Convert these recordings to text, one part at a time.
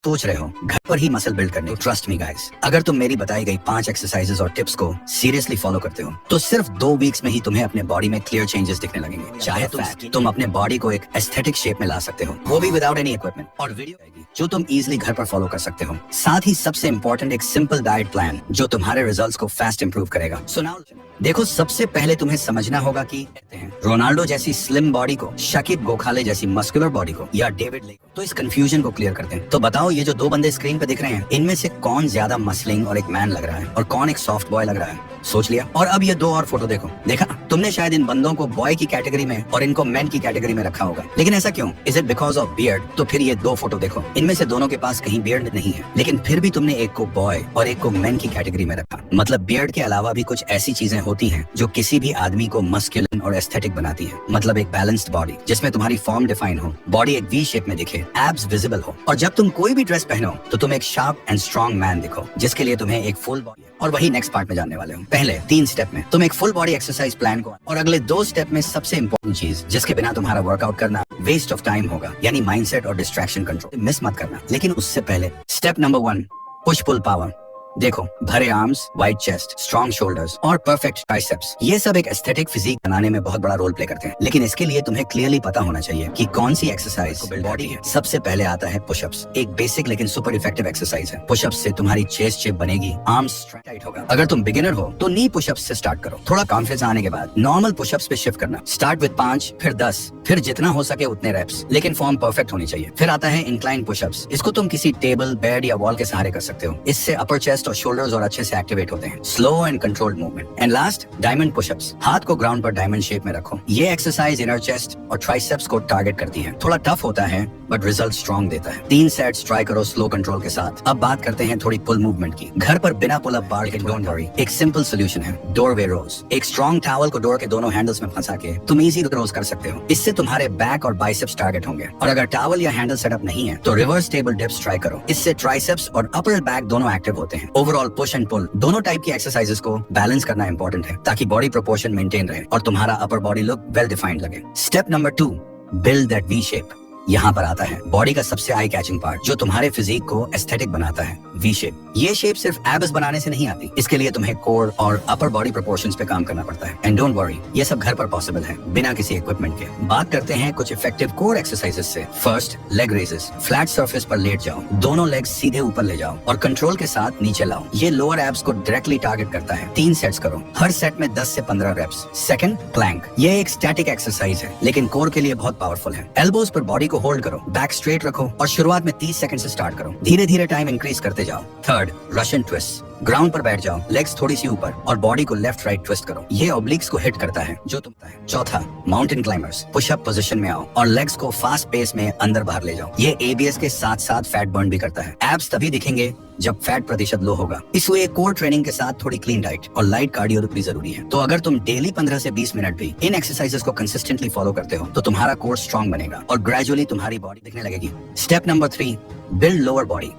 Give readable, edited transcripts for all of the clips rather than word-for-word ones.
सोच रहे हो घर पर ही मसल बिल्ड करने, ट्रस्ट मी गाइस, अगर तुम मेरी बताई गई 5 एक्सरसाइजेस और टिप्स को सीरियसली फॉलो करते हो तो सिर्फ 2 वीक्स में ही तुम्हें अपने बॉडी में क्लियर चेंजेस दिखने लगेंगे। चाहे तुम अपने बॉडी को एक एस्थेटिक शेप में ला सकते हो, वो भी विदाउट एनी इक्विपमेंट, और वीडियो आएगी जो तुम इजिली घर पर फॉलो कर सकते हो। साथ ही सबसे इंपॉर्टेंट एक सिंपल डाइट प्लान जो तुम्हारे रिजल्ट्स को फास्ट इंप्रूव करेगा। सुनाओ, देखो सबसे पहले तुम्हें समझना होगा कि कहते हैं रोनाल्डो जैसी स्लिम बॉडी को, शकीब गोखाले जैसी मस्कुलर बॉडी को, या डेविड ले, तो इस कंफ्यूजन को क्लियर करते हैं। तो बताओ ये जो 2 बंदे स्क्रीन पे दिख रहे हैं, इनमें से कौन ज्यादा मसलिंग और एक मैन लग रहा है और कौन एक सॉफ्ट बॉय लग रहा है? सोच लिया। और अब ये 2 और फोटो देखो, देखा तुमने शायद इन बंदों को बॉय की कैटेगरी में और इनको मैन की कैटेगरी में रखा होगा, लेकिन ऐसा क्यों? Is it because of beard? तो फिर ये 2 फोटो देखो, इनमें से दोनों के पास कहीं बियर्ड नहीं है, लेकिन फिर भी तुमने एक को बॉय और एक को मैन की कैटेगरी में रखा। मतलब बियर्ड के अलावा भी कुछ ऐसी चीजें होती हैं जो किसी भी आदमी को मस्कुलिन और एस्थेटिक बनाती है। मतलब एक बैलेंस्ड बॉडी जिसमें तुम्हारी फॉर्म डिफाइन हो, बॉडी एक वी शेप में दिखे, एब्स विजिबल हो, और जब तुम कोई भी ड्रेस पहनो तो तुम एक शार्प एंड स्ट्रॉन्ग मैन दिखो, जिसके लिए तुम्हें एक फुल बॉडी, और वही नेक्स्ट पार्ट में जानने वाले हो। पहले 3 स्टेप में तुम एक फुल बॉडी एक्सरसाइज प्लान को, और अगले 2 स्टेप में सबसे इंपॉर्टेंट चीज जिसके बिना तुम्हारा वर्कआउट करना वेस्ट ऑफ टाइम होगा, यानी माइंडसेट और डिस्ट्रैक्शन कंट्रोल, मिस मत करना। लेकिन उससे पहले step number 1, push pull power. देखो, भरे arms, wide chest, strong shoulders और परफेक्ट ट्राइसेप्स, ये सब एक एस्थेटिक फिजिक बनाने में बहुत बड़ा रोल प्ले करते हैं। लेकिन इसके लिए तुम्हें क्लियरली पता होना चाहिए कि कौन सी एक्सरसाइज बॉडी है। सबसे पहले आता है पुशअप्स। एक बेसिक लेकिन सुपर इफेक्टिव एक्सरसाइज है। पुशअप्स से तुम्हारी चेस्ट शेप बनेगी, आर्म्स टाइट होगा। अगर तुम बिगिनर हो तो नी पुशअप्स से स्टार्ट करो। थोड़ा कॉन्फिडेंस आने के बाद नॉर्मल पुशअप्स पे शिफ्ट करना। स्टार्ट विद 5, फिर 10, फिर जितना हो सके उतने रेप्स, लेकिन फॉर्म परफेक्ट होनी चाहिए। फिर आता है इंक्लाइन पुशअप्स। इसको तुम किसी टेबल, बेड या वॉल के सहारे कर सकते हो। इससे अपर चेस्ट और शोल्डर्स और अच्छे से एक्टिवेट होते हैं। Slow and controlled movement. And last, diamond pushups. हाथ को ग्राउंड पर डायमंड शेप में रखो। ये एक्सरसाइज इनर चेस्ट और ट्राइसेप्स को टारगेट करती है। थोड़ा टफ होता है बट रिजल्ट स्ट्रॉन्ग देता है। 3 सेट्स ट्राई करो स्लो कंट्रोल के साथ। अब बात करते हैं थोड़ी पुल मूवमेंट की। घर पर बिना पुल अप बार के डोंट वरी, एक सिंपल सोल्यूशन है, डोरवे रोज। एक स्ट्रॉन्ग टॉवल को डोर के दोनों हैंडल्स में फंसा के तुम इजी रोज कर सकते हो। इससे तुम्हारे बैक और बाइसेप्स टारगेट होंगे। और अगर टॉवल या हैंडल सेटअप नहीं है तो रिवर्स टेबल डिप्स ट्राई करो। इससे ट्राइसेप्स और अपर बैक दोनों एक्टिव होते हैं। ओवरऑल पुश एंड पुल दोनों टाइप की एक्सरसाइजेस को बैलेंस करना इंपॉर्टेंट है, ताकि बॉडी प्रोपोर्शन मेंटेन रहे और तुम्हारा upper body look well defined लगे। Step number 2, build that V shape. यहाँ पर आता है बॉडी का सबसे आई कैचिंग पार्ट जो तुम्हारे फिजिक को एस्थेटिक बनाता है, वी शेप। ये शेप सिर्फ एब्स बनाने से नहीं आती, इसके लिए तुम्हें कोर और अपर बॉडी प्रोपोर्शंस पे काम करना पड़ता है। एंड डोंट वरी, ये सब घर पर पॉसिबल है बिना किसी इक्विपमेंट के। बात करते हैं कुछ इफेक्टिव कोर एक्सरसाइजेस से। First, leg raises. Flat surface पर लेट जाओ, दोनों लेग्स सीधे ऊपर ले जाओ और कंट्रोल के साथ नीचे लाओ। ये लोअर एब्स को डायरेक्टली टारगेट करता है। 3 सेट्स करो, हर सेट में 10 से 15 रेप्स। Second, Planck. ये एक स्टैटिक एक्सरसाइज है लेकिन कोर के लिए बहुत पावरफुल है। एल्बोज पर बॉडी को होल्ड करो, बैक स्ट्रेट रखो और शुरुआत में 30 सेकंड से स्टार्ट करो। धीरे धीरे टाइम इंक्रीज करते जाओ। Third, Russian twist. ग्राउंड पर बैठ जाओ, लेग्स थोड़ी सी ऊपर और बॉडी को लेफ्ट राइट ट्विस्ट करो। ये ऑब्लिक्स को हिट करता है जो तुम है। चौथा, माउंटेन क्लाइंबर्स। पुशअप पोजीशन में आओ और लेग्स को फास्ट पेस में अंदर बाहर ले जाओ। ये एबीएस के साथ साथ फैट बर्न भी करता है। एब्स तभी दिखेंगे जब फैट प्रतिशत लो होगा। इसलिए कोर ट्रेनिंग के साथ थोड़ी क्लीन डाइट और लाइट कार्डियो भी जरूरी है। तो अगर तुम डेली 15 से 20 मिनट भी इन एक्सरसाइजेस को कंसिस्टेंटली फॉलो करते हो तो तुम्हारा कोर स्ट्रॉन्ग बनेगा और ग्रेजुअली तुम्हारी बॉडी दिखने लगेगी। Step number 3, build lower body.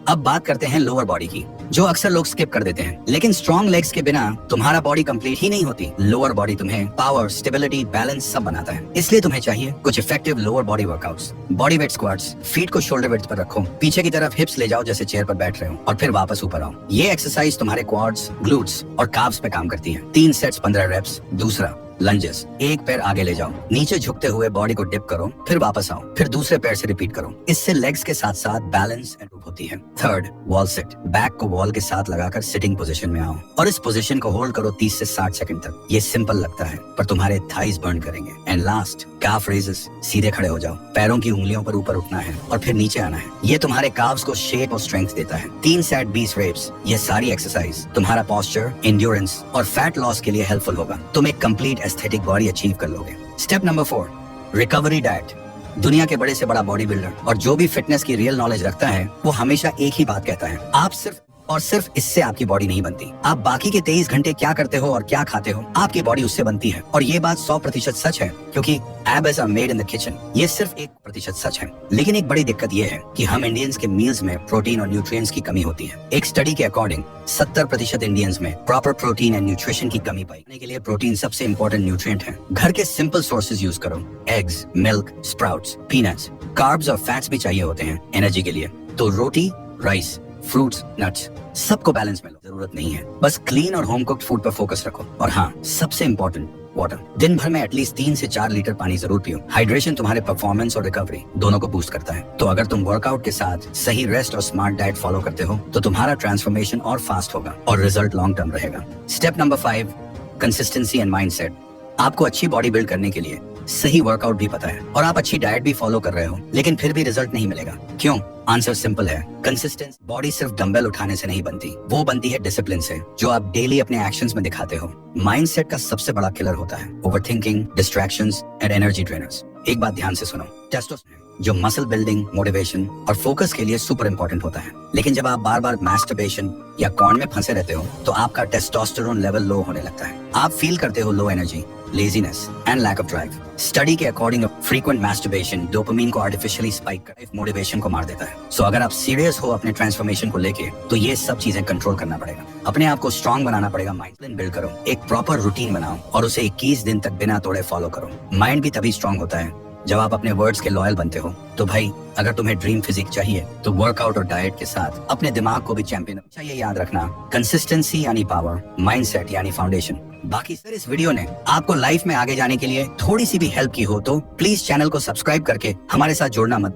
अब बात करते हैं लोअर बॉडी की, जो अक्सर लोग स्किप कर देते हैं। लेकिन स्ट्रॉन्ग लेग्स के बिना तुम्हारा बॉडी कंप्लीट ही नहीं होती। लोअर बॉडी तुम्हें पावर, स्टेबिलिटी, बैलेंस सब बनाता है। इसलिए तुम्हें चाहिए कुछ effective lower body workouts. Body weight squats. Feet को शोल्डर विड्थ पर रखो, पीछे की तरफ हिप्स ले जाओ जैसे चेयर पर बैठ रहे हो और फिर वापस ऊपर आओ। ये एक्सरसाइज तुम्हारे क्वाड्स, ग्लूट्स और काफ्स पे काम करती है। 3 सेट्स 15 रेप्स। दूसरा, लंजेस। एक पैर आगे ले जाओ, नीचे झुकते हुए बॉडी को डिप करो, फिर वापस आओ, फिर दूसरे पैर से रिपीट करो। इससे लेग्स के साथ साथ बैलेंस इंप्रूव होती है। Third, wall sit. बैक को वॉल के साथ लगाकर सिटिंग पोजीशन में आओ और इस पोजीशन को होल्ड करो 30 से 60 सेकंड तक। ये सिंपल लगता है पर तुम्हारे थाइज बर्न करेंगे। And last, calf raises. सीधे खड़े हो जाओ, पैरों की उंगलियों पर ऊपर उठना है और फिर नीचे आना है। ये तुम्हारे काफ्स को शेप और स्ट्रेंथ देता है। 3 सेट 20 रेप्स। ये सारी एक्सरसाइज तुम्हारा पोस्चर, एंड्योरेंस और फैट लॉस के लिए हेल्पफुल होगा। तुम एक कंप्लीट एस्थेटिक बॉडी अचीव कर लोगे। Step number 4, recovery diet. दुनिया के बड़े से बड़ा बॉडी बिल्डर और जो भी फिटनेस की रियल नॉलेज रखता है वो हमेशा एक ही बात कहता है, आप सिर्फ और सिर्फ इससे आपकी बॉडी नहीं बनती। आप बाकी के 23 घंटे क्या करते हो और क्या खाते हो, आपकी बॉडी उससे बनती है। और ये बात 100% सच है क्योंकि abs are made in the kitchen. ये सिर्फ 1% सच है। लेकिन एक बड़ी दिक्कत ये है कि हम इंडियंस के मील्स में प्रोटीन और न्यूट्रिएंट्स की कमी होती है। एक स्टडी के अकॉर्डिंग 70% इंडियंस में प्रॉपर प्रोटीन एंड न्यूट्रिशन की कमी पाई जाने के लिए प्रोटीन सबसे इंपॉर्टेंट न्यूट्रिएंट है। घर के सिंपल सोर्सेज यूज करो, eggs, milk, sprouts, peanuts. Carbs और फैट्स भी चाहिए होते हैं एनर्जी के लिए। तो रोटी, राइस, फ्रूट्स, नट्स सबको बैलेंस में लो। जरूरत नहीं है, बस क्लीन और होम कुक्ड फूड पर फोकस रखो। और हाँ, सबसे इंपॉर्टेंट, वाटर। दिन भर में एटलीस्ट 3 से 4 लीटर पानी जरूर पियो। हाइड्रेशन तुम्हारे परफॉर्मेंस और रिकवरी दोनों को बूस्ट करता है। तो अगर तुम वर्कआउट के साथ सही रेस्ट और स्मार्ट डाइट फॉलो करते हो तो तुम्हारा ट्रांसफॉर्मेशन और फास्ट होगा और रिजल्ट लॉन्ग टर्म रहेगा। Step number 5, consistency and mindset. आपको अच्छी बॉडी बिल्ड करने के लिए सही वर्कआउट भी पता है और आप अच्छी डाइट भी फॉलो कर रहे हो, लेकिन फिर भी रिजल्ट नहीं मिलेगा। क्यों? आंसर सिंपल है, कंसिस्टेंस। बॉडी सिर्फ डंबल उठाने से नहीं बनती, वो बनती है डिसिप्लिन से, जो आप डेली अपने एक्शंस में दिखाते हो। माइंडसेट का सबसे बड़ा किलर होता है overthinking, distractions and energy drainers. एक बात ध्यान से सुनो, टेस्टोस्टेरोन जो मसल बिल्डिंग, मोटिवेशन और फोकस के लिए सुपर इंपॉर्टेंट होता है, लेकिन जब आप बार बार मैस्टरबेशन या कॉर्न में फंसे रहते हो तो आपका टेस्टोस्टेरोन लेवल लो होने लगता है। आप फील करते हो low energy, laziness and lack of drive. Study के अकॉर्डिंग फ्रीक्वेंट मैस्टरबेशन डोपामिन को आर्टिफिशियली स्पाइक कर मोटिवेशन को मार देता है। सो अगर आप सीरियस हो अपने ट्रांसफॉर्मेशन को लेके तो ये सब चीजें कंट्रोल करना पड़ेगा। अपने आप को स्ट्रांग बनाना पड़ेगा, माइंड बिल्ड करो, एक प्रॉपर रूटीन बनाओ और उसे 21 दिन तक बिना तोड़े फॉलो करो। माइंड भी तभी स्ट्रांग होता है जब आप अपने वर्ड्स के लॉयल बनते हो। तो भाई, अगर तुम्हें ड्रीम फिजिक चाहिए तो वर्कआउट और डाइट के साथ अपने दिमाग को भी चैंपियन चाहिए। याद रखना, कंसिस्टेंसी यानी पावर, माइंडसेट यानी फाउंडेशन। बाकी सर, इस वीडियो ने आपको लाइफ में आगे जाने के लिए थोड़ी सी भी हेल्प की हो तो प्लीज चैनल को सब्सक्राइब करके हमारे साथ जुड़ना मत